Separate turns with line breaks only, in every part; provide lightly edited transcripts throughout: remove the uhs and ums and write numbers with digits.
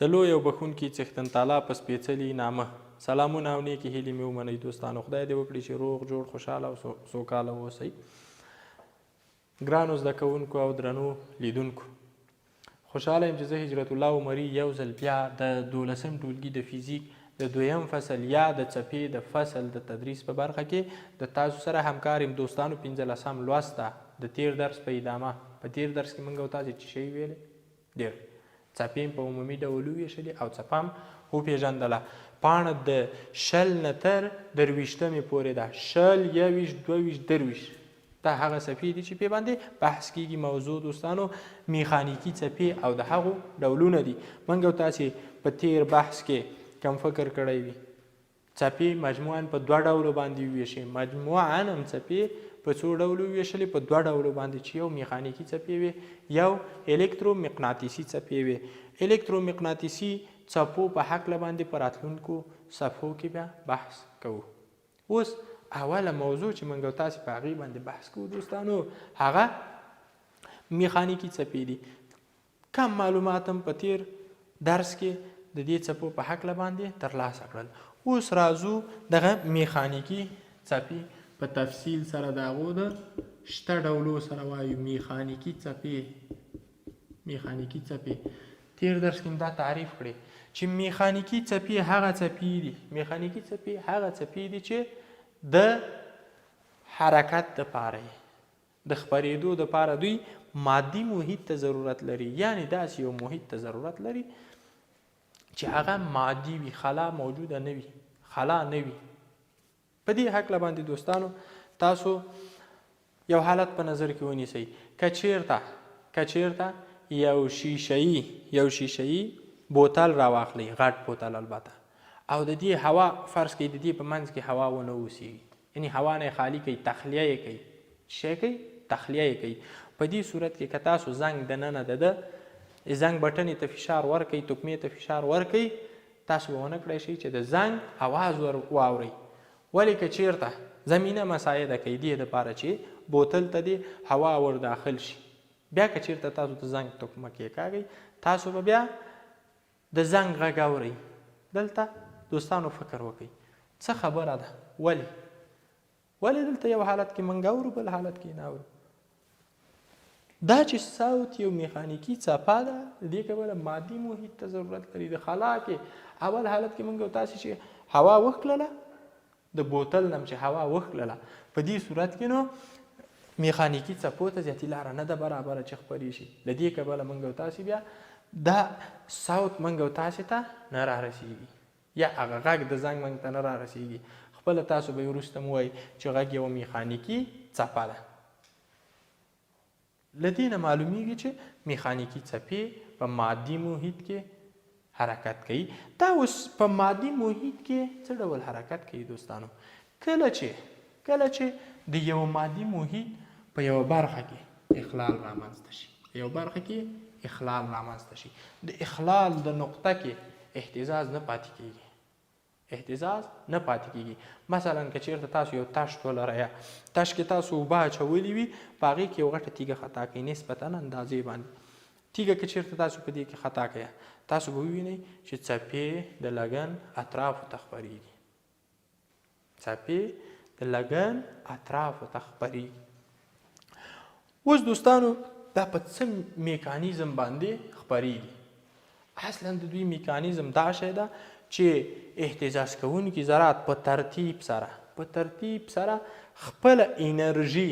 د لوی او بخښونکي څښتن تعالی په سپېڅلي نامه سلامونه او نیکې هیلې مې ومنئ دوستانو. خدای دې وکړي چې روغ جوړ خوشحاله او سوکاله واوسئ. ګرانو زده کوونکو او درنو لیدونکو، خوشحاله یم چې زه هجرت الله عمري یو ځل بیا د 12م ټولګي د فزیک د 2م فصل یا د څپې د فصل د تدریس په برخه کې د تاسو سره همکار یم دوستانو. 15م لوست ده د تیر درس په ادامه. په تیر درس کې موږ او تاسې څه شی ویلې؟ ډېر څپې په عمومي ډول وویشلې او څپه هم وپېژندله. پاڼه د 20 نه تر 23مې پورې ده. 20 21 22 23 دا هغه څپې دي چې پې باندې بحث کېږي. موضوع دوستانو میخانیکي څپې او د هغو ډولونه دي. موږ او تاسې په تیر بحث کې کم فکر کړی وي څپې مجموعاً په 2 ډولو باندې وویشي. مجموعاً هم څپې په څو ډولو وویشلې؟ په 2 ډولو باندې چې یو میخانیکي څپې وي، یو الکترومقناطیسي څپې وي. الکترومقناطیسي څپو په هکله باندې په راتلونکو صفحو کې بیا بحث کوو. اوس اوله موضوع چې موږ او تاسې په هغې باندې بحث کوو دوستانو، هغه میخانیکي څپې دي. کم معلومات هم په تیر درس کې د دې څپو په هکله باندې ترلاسه کړل. اوس راځو دغه میخانیکي څپې په تفصیل سره د هغو د شته ډولو سره وایو. میخانیکي څپې تیر درس کې دا تعریف کړي چې میخانیکي څپې هغه څپې دي چې د حرکت دپاره د خپرېدو دپاره دوی مادي محیط ته ضرورت لري. یعنې داسې یو محیط ته ضرورت لري چې هغه مادي وي، خلا موجوده نه وي، خلا نه وي. په دې هکله باندې دوستانو تاسو یو حالت په نظر کې ونیسئ. که چېرته یو شیشه‌ایي بوتل راواخلئ، غټ بوتل البته، او د دې هوا فرض کړئ د دې په منځ کې هوا ونه اوسېږي، یعنې هوا نه یې خالي کوي، تخلیه یې کوي. تخلیه یې کوي. په دې صورت کې که تاسو زنګ دننه د زنګ بټنې ته فشار ورکوئ، تکمې ته فشار ورکوئ، تاسو به ونه کړی شئ چې د زنګ اواز واورئ. ولې که چېرته زمینه مساعده کوي دې دپاره چې بوتل ته دې هوا ور داخل شي، بیا که چېرته تاسو د زنګ تکمه کېکاږئ، تاسو به بیا د زنګ غږ اورئ. دلته دوستانو فکر وکړئ څه خبره ده؟ ولې دلته یو حالت کې موږ اورو، بل حالت کې نه اورو؟ دا چې صوت یو میخانیکي څپه ده، د دې کبله مادي محیط ته ضرورت لري. د خلا کې اول حالت کې موږ او تاسې چې هوا وښکلله، د بوتل نه چې هوا وښکلله، په دې صورت کې نو میخانیکي څپو ته زیاتې لاره نه ده برابره چې خپرې شي. د دې کبله موږ او تاسې بیا دا صوت موږ او تاسې ته نه رارسېږي، یا هغه غږ د زنګ موږ ته نه رارسېږي. خپله تاسو به یې وروسته مو وایي چې غږ یوه میخانیکي څپه ده. له دې نه معلومیږي چې میخانیکي څپې په مادي محیط کې حرکت کوي. دا اوس په مادي محیط کې څه ډول حرکت کوي دوستانو؟ کله چې د یو مادي محیط په یوه برخه کې اخلال رامنځته شي، د اخلال د نقطه کې اهتزاز نه پاتې کېږي. مثلا که چېرته تاسو یو تشت ولرئ، تشت کې تاسو اوبه اچولي وي، په هغې کې یو غټه تیږه خطا کوئ نسبتاً اندازې باندې. تیږه که چېرته تاسو په دې کې خطا کوئ، تاسو به ووینئ چې څپې د لګن اطرافو ته خپرېږي. اوس دوستانو دا په څه میکانیزم باندې خپرېږي؟ اصلا د دوی میکانیزم دا شی ده چې اهتزاز کوونکي ذرات په ترتیب سره خپله انرژي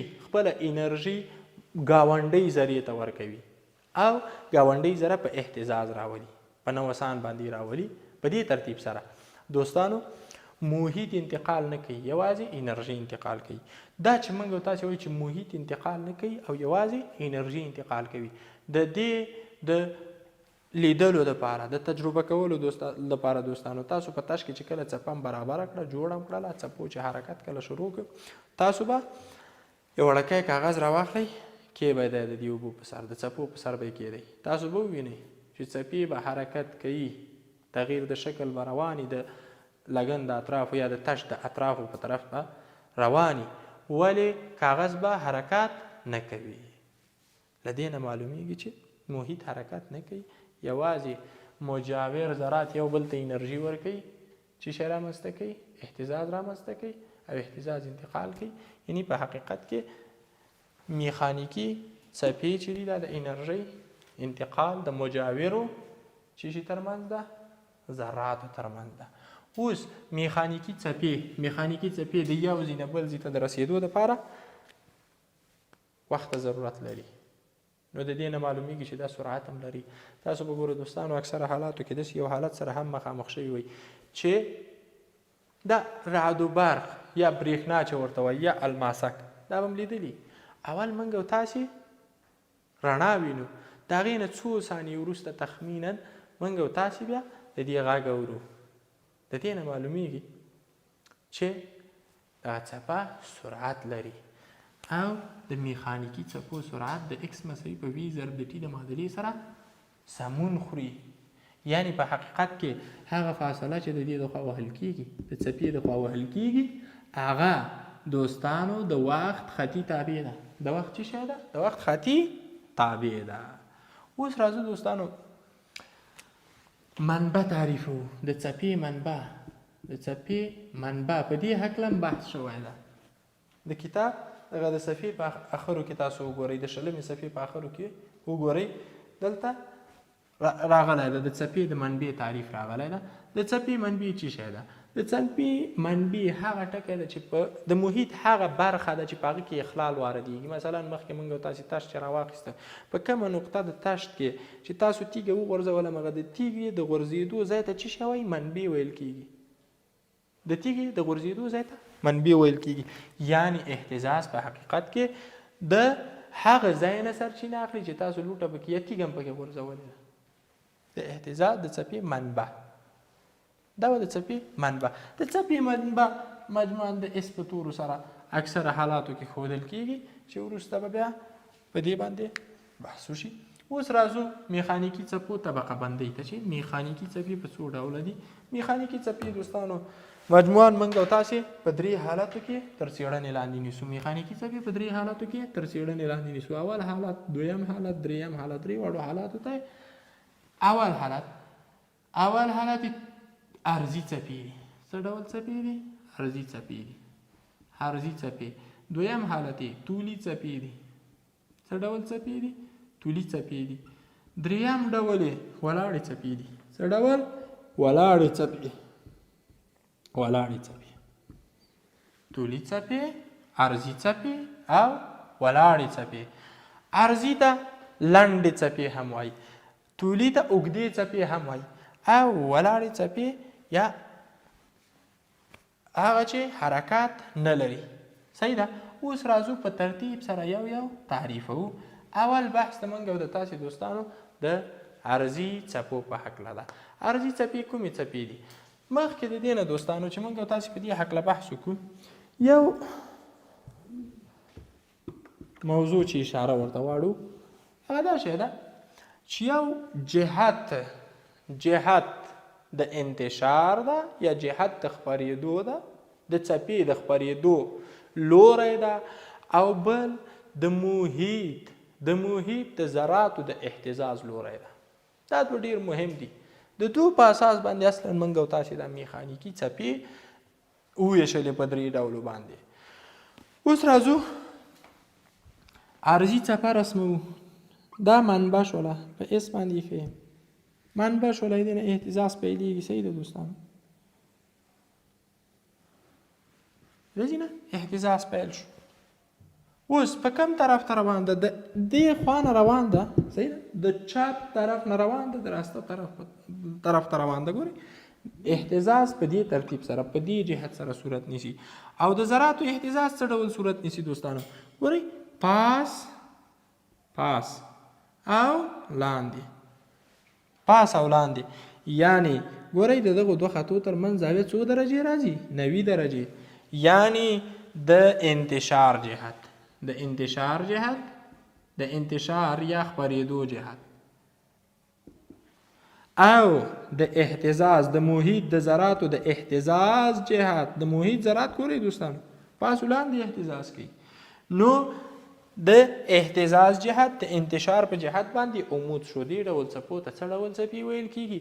ګاونډۍ ذرې ته ورکوي، او ګاونډۍ ذره په اهتزاز راولي، په نوسان باندې راولي. په دې ترتیب سره دوستانو محیط انتقال نه کوي، یوازې انرژي انتقال کوي. دا چې موږ او تاسې وایو چې محیط انتقال نه کوي او یوازې انرژي انتقال کوي، د دې د لیدلو دپاره، د تجربه کولو دپاره دوستانو تاسو په تش کې چې کله څپه برابره کړه، جوړه کړله، څپو چې حرکت کله شروع کړ، تاسو به یو وړکی کاغذ راواخلئ، کې به د دې اوبو په سر، د څپو په سر به یې کېدئ. تاسو به ووینئ چې څپې به حرکت کوي، تغییر د شکل به رواني، د لګن د اطرافو یا د تشت د اطرافو په طرف به رواني، ولې کاغذ به حرکت نه کوي. له دې نه معلومیږي چې محیط حرکت نه کوي، یوازې مجاور ذرات یو بل ته انرژي ورکوي چې شی رامنځته کوي اهتزاز رامنځته کوي او اهتزاز انتقال کوي. یعنی په حقیقت کې میخانیکي څپې چې دي دا د انرژۍ انتقال د مجاورو چې شي ترمنځ ده ذراتو ترمنځ ده. اوس میخانیکي څپې د یو ځای نه بل ځای ته د رسېدو دپاره وخت ضرورت لري. نو د دې نه معلومیږي چې دا سرعت هم لري. تاسو به ګورئ دوستانو اکثره حالاتو کې داسې یو حالت سره هم مخامخ شوي وي چې دا رعد و برق یا برېښنا چې ورته وایي یا الماسک دا به هم لیدلي. اول موږ او تاسې رڼا وینو، د هغې نه څو ثانیې وروسته تخمینا موږ او تاسې بیا د دې غږ اورو. د دې نه معلومیږي چې دغه څپه سرعت لري او د میخانیکي څپو سرعت د x مساوي په v ضرب د t د معادلې سره سمون خوري. یعنی په حقیقت کې هغه فاصله چې د دې د خوا وهل کېږي د څپې د خوا وهل کېږي هغه دوستانو د وخت خطي تابع ده. د وخت څه شی ده؟ د وخت خطي تابع ده. اوس راځو دوستانو منبع تعریفو. د څپې منبع په دې هکله بحث شوی ده. د کتاب دغه د صفحې په اخرو کې تاسو وګورئ، د 20مې صفحې په اخرو کې وګورئ، دلته راغلی ده د څپې د منبع تعریف راغلی ده. د څپې منبع څه شی ده؟ د څپې منبع هغه ټکی ده چې په د محیط هغه برخه ده چې په هغه کې اخلال واردېږي. مثلا مخکې موږ تاسې تشت چې راواخیسته په کومه نقطه د تشت کې چې تاسو تیږه وغورځوله هغه د تیږې د غورځېدو ځای ته څه شی وایي؟ منبع ویل کېږي. د تیږې د غورځېدو ځای ته منبع ویل کېږي. یعنی اهتزاز په حقیقت کې د هغه ځای نه سرچینه اخلي چې تاسو لوټه پکې یا تیږه هم پکې غورځولې ده. د اهتزاز د څپې منبع دا و. د څپې منبع مجموعاً د اس په تورو سره اکثره حالاتو کې ښودل کېږي چې وروسته به بیا په دې باندې بحث وشي. اوس راځو میخانیکي څپو طبقه بندۍ ته چې میخانیکي څپې په څو ډوله دي. میخانیکي څپې دوستانو مجموعاً موږ او تاسې په 3 حالاتو کې تر څېړنې لاندې نیسو. میخانیکي څپې په 3 حالاتو کې تر څېړنې لاندې نیسو. اول حالت، دویم حالت، دریم حالت. 3 وړو حالاتو ته اول حالت عرضي څپې دي. څه ډول څپې دي؟ عرضي څپې. دویم حالت طولي څپې دي. څه ډول څپې دي؟ طولي څپې دي. دریم ډول ولاړې څپې دي. څه ډول؟ ولاړې څپې. طولي څپې، عرضي څپې او ولاړې څپې. عرضي ته لنډې څپې هم وایي، طولي ته اوږدې څپې هم وایي او ولاړې څپې یا هغه چې حرکات نه لري. صحیح ده. اوس راځو په ترتیب سره یو تعریفو. اول بحث د موږ او د تاسې دوستانو د عرضي څپو په هکله ده. عرضي څپې کومې څپې دي؟ مخکې د دې نه دوستانو چې موږ او تاسې په دې هکله بحث وکړو، یو موضوع چې اشاره ورته واړو هغه دا شی ده چې یو جهت د انتشار ده یا جهت د خپرېدو ده، د څپې د خپرېدو لوری ده، او بل د محیط د ذراتو د اهتزاز لوری ده. دا دوه ډېر مهم دي. د دوه په اساس باندې اصلا موږ او تاسې د میخانیکي څپې وویشلې په 3 ډولو باندې. اوس راځو عرضي څپه رسمو. دا منبع شوله په اس باندې ښیم. منبع شوله دې نه اهتزاز پیلېږي. صحیح ده دوستانو؟ راځي نه اهتزاز پیل شو. اوس په کوم طرف ته روان ده؟ د دې خوا نه روان ده. صحیح ده؟ د چپ طرف نه روان ده، د راسته طرف ته روان ده. ګورئ اهتزاز په دې ترتیب سره په دې جهت سره صورت نیسي. او د ذراتو اهتزاز څه ډول صورت نیسي دوستانو؟ ګورئ پاس او لاندې. یعنی ګورئ د دغو دوه خطو ترمنځ زاویه څو درجې راځي؟ 90 درجې. یعنی د انتشار یا خپرېدو جهت او د اهتزاز د محیط د ذراتو د اهتزاز جهت. د محیط ذرات ګورئ دوستانو پاس ولاندې اهتزاز کوي. نو د اهتزاز جهت د انتشار په جهت باندې عمود شو. دې ډول څپو ته څه ډول څپې ویل کیږي؟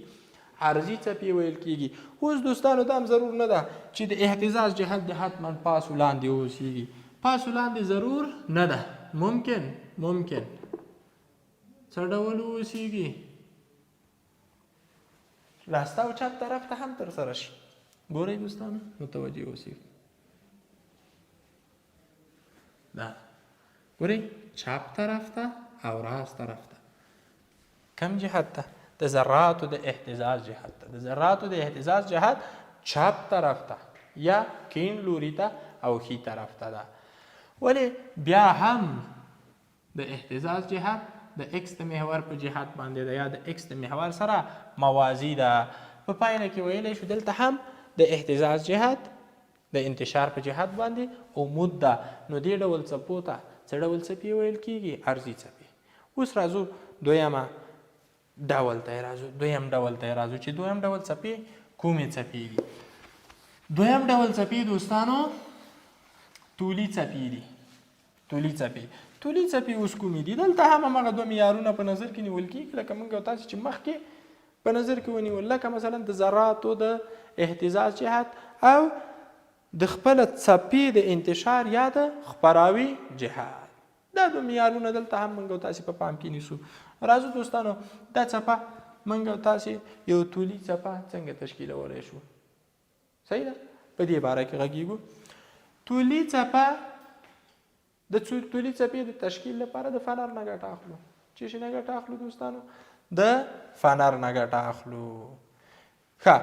عرضي څپې ویل کیږي. اوس دوستانو دا هم ضرور نه ده چې د اهتزاز جهت د حتما پاس ولاندې اوسیږي. پاس ولاندې ضرور نه ده، ممکن څه ډول اوسیږي؟ راسته او چپ طرف ته هم ترسره شي. ګورئ دوستانو متوجه اوسئ. دا ګورئ چپ طرف ته او راست طرف ته. کم جهت ته؟ د ذراتو د اهتزاز جهت ته. د ذراتو د اهتزاز جهت چپ طرف ته یا کیڼ لوري ته او ښي طرف ته ده. ولې بیا هم د اهتزاز جهت د ایکس د محور په جهت باندې ده یا د ایکس د محور سره موازی ده. په پایله کې ویلی شو دلته هم د اهتزاز جهت د انتشار په جهت باندې عمود ده. نو دې ډول څپو ته څه ډول څپې ویل کیږي؟ عرضي څپې. اوس راځو دویم ډول ته راځو چې دویم ډول څپې کومې څپې دي؟ دویم ډول څپې دوستانو طولي څپې دي. طولي څپې اوس کومې دي؟ دلته هم همغه دوه معیارونه په نظر کې نیول کیږي لکه موږ او تاسو چې مخکې په نظر کې ونیول، لکه مثلا د ذراتو د اهتزاز جهت او د خپله څپې د انتشار یا د خپراوي جهت. دا دوه معیارونه دلته هم موږ او تاسې په پام کې نیسو. راځو دوستانو دا څپه موږ او تاسې یو طولي څپه څنګه تشکیلولی شو؟ صحیح ده؟ په دې باره کې غږیږو. طولي څپه د طولي څپې د تشکیل لپاره د فنر نه ګټه اخلو. چې شي نه ګټه اخلو دوستانو؟ د فنر نه ګټه اخلو. ښه،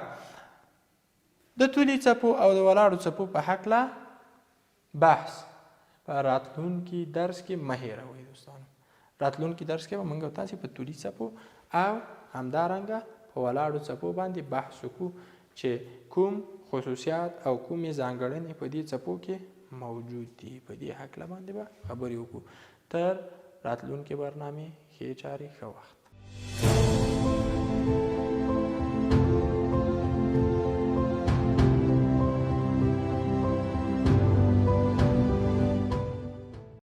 د طولي څپو او د ولاړو څپو په هکله بحث په راتلونکي درس کې مه هېروئ دوستانو. راتلونکي درس کې به موږ او تاسې په طولي څپو او همدارنګه په ولاړو څپو باندې بحث وکړو چې کوم خصوصیات او کومې ځانګړنې په دې څپو کې موجود دي. په دې هکله باندې به خبرې وکړو. تر راتلونکي برنامې ښې چارې ښه وخت.